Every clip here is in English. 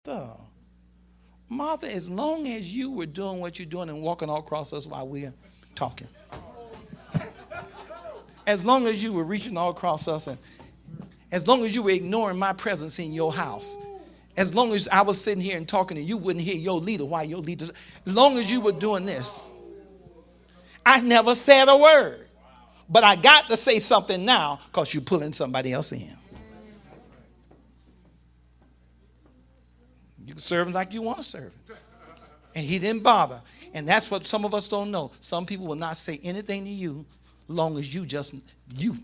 Martha, Martha, as long as you were doing what you're doing and walking all across us while we're talking, as long as you were reaching all across us, and as long as you were ignoring my presence in your house, as long as I was sitting here and talking and you wouldn't hear your leader while your leader, as long as you were doing this, I never said a word. But I got to say something now because you're pulling somebody else in. You can serve him like you want to serve him. And he didn't bother. And that's what some of us don't know. Some people will not say anything to you long as you just you.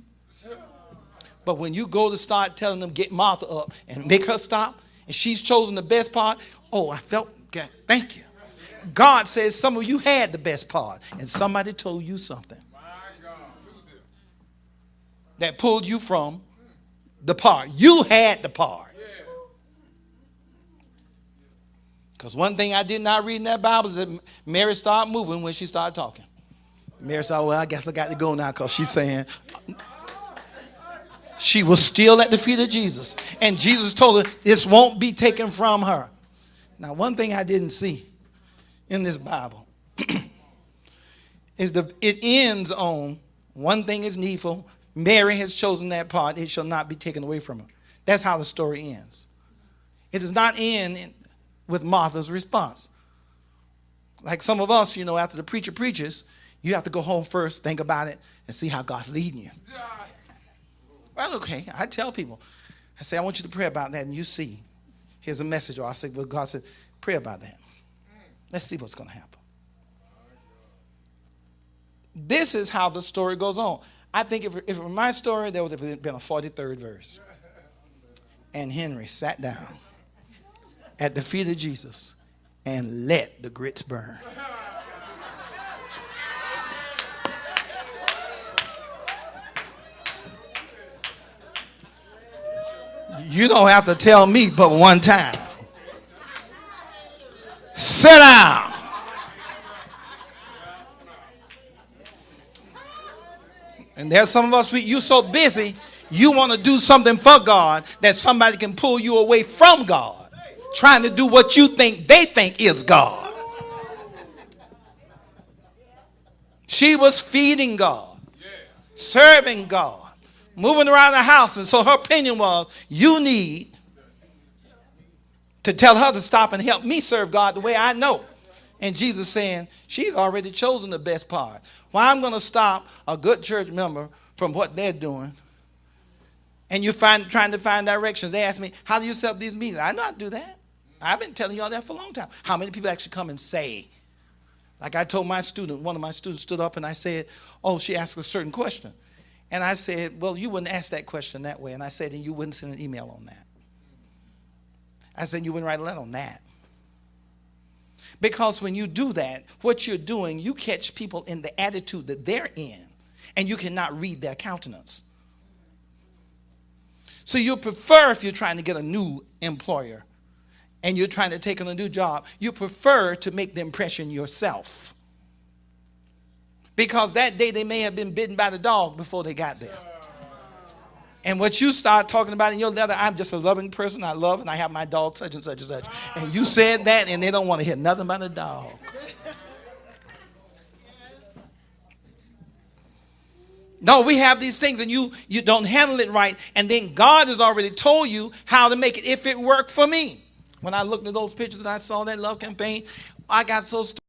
But when you go to start telling them, get Martha up and make her stop, and she's chosen the best part, oh, I felt, God, thank you. God says some of you had the best part, and somebody told you something that pulled you from the part. You had the part. Because one thing I did not read in that Bible is that Mary started moving when she started talking. Mary said, well, I guess I got to go now because she's saying she was still at the feet of Jesus. And Jesus told her, this won't be taken from her. Now, one thing I didn't see in this Bible is it ends on one thing is needful. Mary has chosen that part. It shall not be taken away from her. That's how the story ends. It does not end with Martha's response. Like some of us, after the preacher preaches, you have to go home first, think about it, and see how God's leading you. Well, okay, I tell people, I say, I want you to pray about that, and you see. Here's a message. Or I say, well, God said, pray about that. Let's see what's going to happen. This is how the story goes on. I think if it were my story, there would have been a 43rd verse. And Henry sat down at the feet of Jesus and let the grits burn. You don't have to tell me but one time. Sit down. And there's some of us, you're so busy, you want to do something for God that somebody can pull you away from God, trying to do what you think they think is God. She was feeding God, serving God, moving around the house. And so her opinion was, you need to tell her to stop and help me serve God the way I know. And Jesus saying, she's already chosen the best part. Why I'm going to stop a good church member from what they're doing? And you're trying to find directions. They ask me, how do you set up these meetings? I know how to do that. I've been telling you all that for a long time. How many people actually come and say? Like I told my student, one of my students stood up and I said, oh, she asked a certain question. And I said, well, you wouldn't ask that question that way. And I said, and you wouldn't send an email on that. I said, you wouldn't write a letter on that. Because when you do that, what you're doing, you catch people in the attitude that they're in, and you cannot read their countenance. So you prefer, if you're trying to get a new employer and you're trying to take on a new job, you prefer to make the impression yourself. Because that day they may have been bitten by the dog before they got there. And what you start talking about in your letter, I'm just a loving person. I love and I have my dog such and such and such. And you said that and they don't want to hear nothing about a dog. No, we have these things and you don't handle it right. And then God has already told you how to make it if it worked for me. When I looked at those pictures and I saw that love campaign, I got so